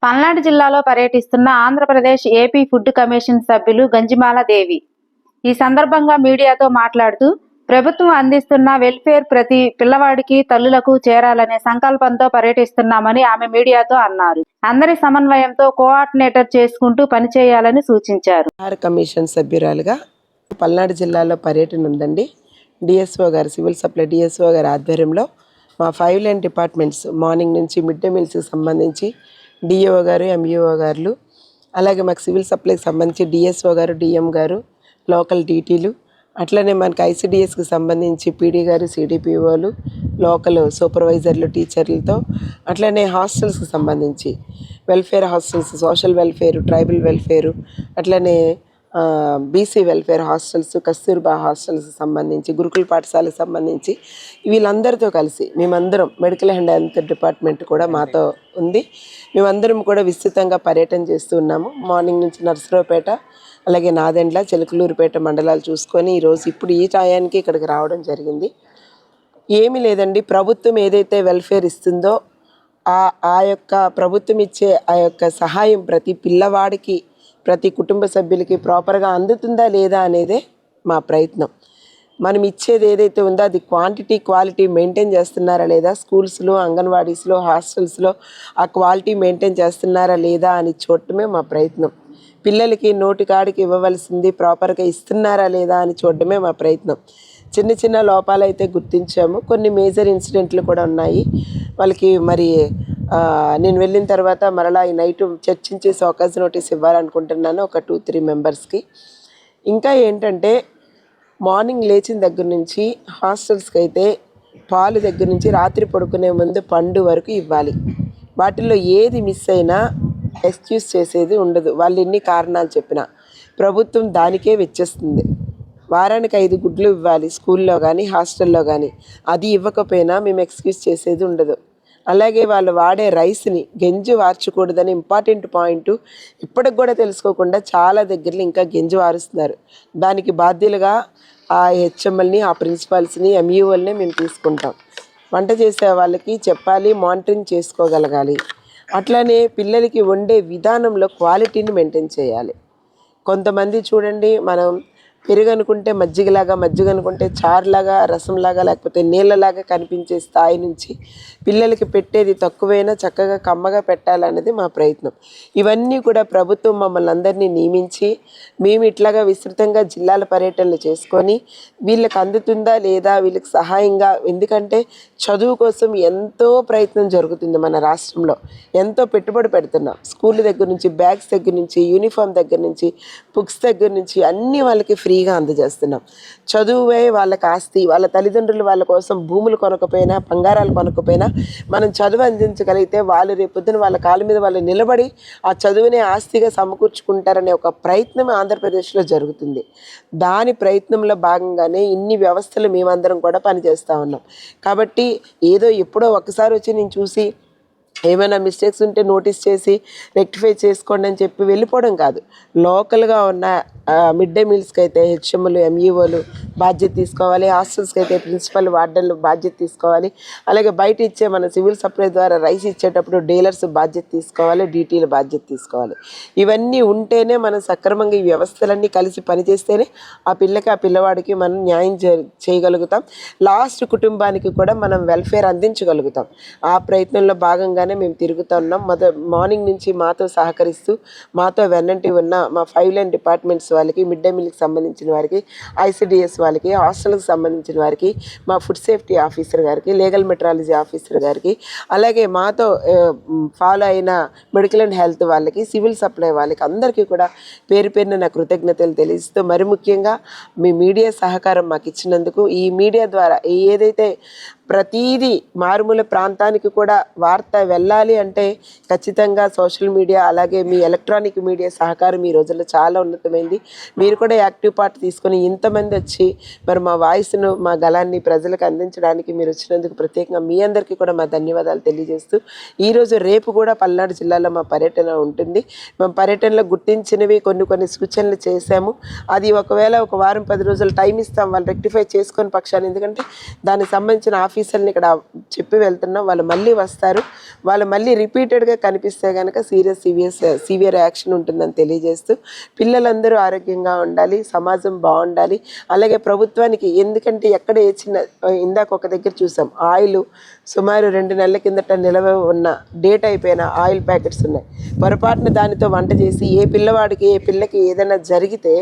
పల్నాడు జిల్లాలో పర్యటిస్తున్న Andhra Pradesh AP food commission సభ్యులు గంజిమాల దేవి ఈ సందర్భంగా మీడియాతో మాట్లాడుతూ ప్రభుత్వం అందిస్తున్న వెల్ఫేర్ ప్రతి పిల్లవాడికి తల్లులకు చేరాలనే సంకల్పంతో పర్యటిస్తున్నామని ఆమె మీడియాతో అన్నారు. అందరి సమన్వయంతో కోఆర్డినేటర్ చేసుకుంటూ పనిచేయాలని సూచించారు. కమిషన్ సభ్యురాలుగా పల్నాడు జిల్లాలో పర్యటన ఉందండి. డిఎస్ఓ గారు, సివిల్ సప్లై డిఎస్ఓ గారి ఆధ్వర్యంలో మా 5 లైన్ డిపార్ట్మెంట్స్ మార్నింగ్ నుంచి మిడ్ డే మీల్స్కి సంబంధించి డిఓ గారు, ఎంఈఓ గారు, అలాగే మాకు సివిల్ సప్లైకి సంబంధించి డిఎస్ఓ గారు, డిఎం గారు, లోకల్ డీటీలు, అట్లనే మనకి ఐసిడిఎస్కి సంబంధించి పీడీ గారు, సిడిపిఓలు, లోకల్ సూపర్వైజర్లు, టీచర్లతో, అట్లనే హాస్టల్స్కి సంబంధించి welfare hostels, social welfare, tribal welfare, అట్లనే BC welfare hostels, Kasturba hostels సంబంధించి, గురుకుల పాఠశాలకు సంబంధించి వీళ్ళందరితో కలిసి మేమందరం మెడికల్ అండ్ హెల్త్ డిపార్ట్మెంట్ కూడా మాతో ఉంది. మేమందరం కూడా విస్తృతంగా పర్యటన చేస్తూ ఉన్నాము. మార్నింగ్ నుంచి నర్సరావుపేట, అలాగే నాదెండ్ల, చిలకలూరుపేట మండలాలు చూసుకొని ఈరోజు ఇప్పుడు ఈ టయానికి ఇక్కడికి రావడం జరిగింది. ఏమీ లేదండి, ప్రభుత్వం ఏదైతే వెల్ఫేర్ ఇస్తుందో ఆ యొక్క ప్రభుత్వం ఇచ్చే ఆ యొక్క సహాయం ప్రతి పిల్లవాడికి, ప్రతి కుటుంబ సభ్యులకి ప్రాపర్గా అందుతుందా లేదా అనేదే మా ప్రయత్నం. మనం ఇచ్చేది ఏదైతే ఉందో అది క్వాంటిటీ క్వాలిటీ మెయింటైన్ చేస్తున్నారా లేదా, స్కూల్స్లో, అంగన్వాడీస్లో, హాస్టల్స్లో ఆ క్వాలిటీ మెయింటైన్ చేస్తున్నారా లేదా అని చూడటమే మా ప్రయత్నం. పిల్లలకి నోటికాడికి ఇవ్వవలసింది ప్రాపర్గా ఇస్తున్నారా లేదా అని చూడటమే మా ప్రయత్నం. చిన్న చిన్న లోపాలు అయితే గుర్తించాము, కొన్ని మేజర్ ఇన్సిడెంట్లు కూడా ఉన్నాయి. వాళ్ళకి మరి నేను వెళ్ళిన తర్వాత మరలా ఈ నైట్ చర్చించి సోకాజ్ నోటీస్ ఇవ్వాలనుకుంటున్నాను ఒక 2-3 మెంబర్స్కి. ఇంకా ఏంటంటే మార్నింగ్ లేచిన దగ్గర నుంచి హాస్టల్స్కి అయితే పాలు దగ్గర నుంచి రాత్రి పడుకునే ముందు పండు వరకు ఇవ్వాలి. వాటిల్లో ఏది మిస్ అయినా ఎక్స్క్యూజ్ చేసేది ఉండదు. వాళ్ళు ఎన్ని కారణాలు చెప్పినా ప్రభుత్వం దానికే వెచ్చేస్తుంది. వారానికి 5 గుడ్లు ఇవ్వాలి స్కూల్లో కానీ హాస్టల్లో కానీ, అది ఇవ్వకపోయినా మేము ఎక్స్క్యూజ్ చేసేది ఉండదు. అలాగే వాళ్ళు వాడే రైస్ని గెంజి వార్చకూడదని ఇంపార్టెంట్ పాయింట్ ఇప్పటికి కూడా తెలుసుకోకుండా చాలా దగ్గరలో ఇంకా గెంజి వారుస్తున్నారు. దానికి బాధ్యులుగా ఆ హెచ్ఎంఎల్ని, ఆ ప్రిన్సిపాల్స్ని, ఎంఈఓల్ని మేము తీసుకుంటాం. వంట చేసే వాళ్ళకి చెప్పాలి, మానిటరింగ్ చేసుకోగలగాలి. అట్లనే పిల్లలకి వండే విధానంలో క్వాలిటీని మెయింటైన్ చేయాలి. కొంతమంది చూడండి, మనం పెరుగు అనుకుంటే మజ్జిగలాగా, మజ్జిగ అనుకుంటే చారులాగా, రసంలాగా, లేకపోతే నీళ్ళలాగా కనిపించే స్థాయి నుంచి పిల్లలకి పెట్టేది తక్కువైనా చక్కగా కమ్మగా పెట్టాలనేది మా ప్రయత్నం. ఇవన్నీ కూడా ప్రభుత్వం మమ్మల్ని అందరినీ నియమించి మేము ఇట్లాగా విస్తృతంగా జిల్లాల పర్యటనలు చేసుకొని వీళ్ళకి అందుతుందా లేదా, వీళ్ళకి సహాయంగా, ఎందుకంటే చదువు కోసం ఎంతో ప్రయత్నం జరుగుతుంది మన రాష్ట్రంలో, ఎంతో పెట్టుబడి పెడుతున్నాం. స్కూల్ దగ్గర నుంచి, బ్యాగ్స్ దగ్గర నుంచి, యూనిఫామ్ దగ్గర నుంచి, బుక్స్ దగ్గర నుంచి అన్నీ వాళ్ళకి ఫ్రీగా అందజేస్తున్నాం. చదువే వాళ్ళకి ఆస్తి. వాళ్ళ తల్లిదండ్రులు వాళ్ళ కోసం భూములు కొనకపోయినా, బంగారాలు కొనకపోయినా మనం చదువు అందించగలిగితే వాళ్ళు రేపొద్దున వాళ్ళ కాళ్ళ మీద వాళ్ళు నిలబడి ఆ చదువునే ఆస్తిగా సమకూర్చుకుంటారనే ఒక ప్రయత్నం ఆంధ్రప్రదేశ్లో జరుగుతుంది. దాని ప్రయత్నంలో భాగంగానే ఇన్ని వ్యవస్థలు మేమందరం కూడా పనిచేస్తూ ఉన్నాం. కాబట్టి ఏదో ఎప్పుడో ఒకసారి వచ్చి నేను చూసి ఏమైనా మిస్టేక్స్ ఉంటే నోటీస్ చేసి రెక్టిఫై చేసుకోండి అని చెప్పి వెళ్ళిపోవడం కాదు. లోకల్గా ఉన్న మిడ్ డే మీల్స్కి అయితే హెచ్ఎంలు, ఎంఈఓలు బాధ్యత తీసుకోవాలి. హాస్టల్స్కి అయితే ప్రిన్సిపల్, వార్డన్లు బాధ్యత తీసుకోవాలి. అలాగే బయట ఇచ్చే మన సివిల్ సప్లై ద్వారా రైస్ ఇచ్చేటప్పుడు డీలర్స్ బాధ్యత తీసుకోవాలి, డీటీలు బాధ్యత తీసుకోవాలి. ఇవన్నీ ఉంటేనే మనం సక్రమంగా ఈ వ్యవస్థలన్నీ కలిసి పనిచేస్తేనే ఆ పిల్లకి, ఆ పిల్లవాడికి మనం న్యాయం చేయగలుగుతాం. లాస్ట్ కుటుంబానికి కూడా మనం వెల్ఫేర్ అందించగలుగుతాం. ఆ ప్రయత్నంలో భాగంగానే మేము తిరుగుతూ ఉన్నాం. మార్నింగ్ నుంచి మాతో సహకరిస్తూ మాతో వెన్నంటి ఉన్న మా 5 లైన్ డిపార్ట్మెంట్స్ వాళ్ళకి, మిడ్ డే మీల్కి సంబంధించిన వారికి, ఐసిడిఎస్ వాళ్ళకి, హాస్టల్కి సంబంధించిన వారికి, మా ఫుడ్ సేఫ్టీ ఆఫీసర్ గారికి, లీగల్ మెట్రాలజీ ఆఫీసర్ గారికి, అలాగే మాతో ఫాలో అయిన మెడికల్ అండ్ హెల్త్ వాళ్ళకి, సివిల్ సప్లై వాళ్ళకి అందరికీ కూడా పేరు పేరున నా కృతజ్ఞతలు తెలియజేస్తూ, మరి ముఖ్యంగా మీ మీడియా సహకారం మాకు ఇచ్చినందుకు, ఈ మీడియా ద్వారా ఏదైతే ప్రతీదీ మారుమూల ప్రాంతానికి కూడా వార్త వెళ్ళాలి అంటే ఖచ్చితంగా సోషల్ మీడియా, అలాగే మీ ఎలక్ట్రానిక్ మీడియా సహకారం ఈ రోజుల్లో చాలా ఉన్నతమైంది. మీరు కూడా యాక్టివ్ పార్ట్ తీసుకొని ఇంతమంది వచ్చి మరి మా వాయిస్ను, మా గళాన్ని ప్రజలకు అందించడానికి మీరు వచ్చినందుకు ప్రత్యేకంగా మీ అందరికీ కూడా మా ధన్యవాదాలు తెలియజేస్తూ, ఈరోజు రేపు కూడా పల్నాడు జిల్లాలో మా పర్యటన ఉంటుంది. మేము పర్యటనలో గుర్తించినవి కొన్ని సూచనలు చేశాము. అది ఒకవేళ ఒక వారం 10 రోజులు టైం ఇస్తాం వాళ్ళు రెక్టిఫై చేసుకొని పక్షాన్ని, ఎందుకంటే దానికి సంబంధించిన ఆఫీస్ ఆఫీసర్ని ఇక్కడ చెప్పి వెళ్తున్నాం, వాళ్ళు మళ్ళీ వస్తారు. వాళ్ళు మళ్ళీ రిపీటెడ్గా కనిపిస్తే కనుక సివియర్ యాక్షన్ ఉంటుందని తెలియజేస్తూ పిల్లలందరూ ఆరోగ్యంగా ఉండాలి, సమాజం బాగుండాలి. అలాగే ప్రభుత్వానికి, ఎందుకంటే ఎక్కడ ఏ చిన్న ఇందాక ఒక దగ్గర చూసాం, ఆయిల్ సుమారు 2 నెలల కిందట నిలవ ఉన్న డేట్ అయిపోయిన ఆయిల్ ప్యాకెట్స్ ఉన్నాయి. పొరపాటున దానితో వంట చేసి ఏ పిల్లవాడికి ఏ పిల్లకి ఏదైనా జరిగితే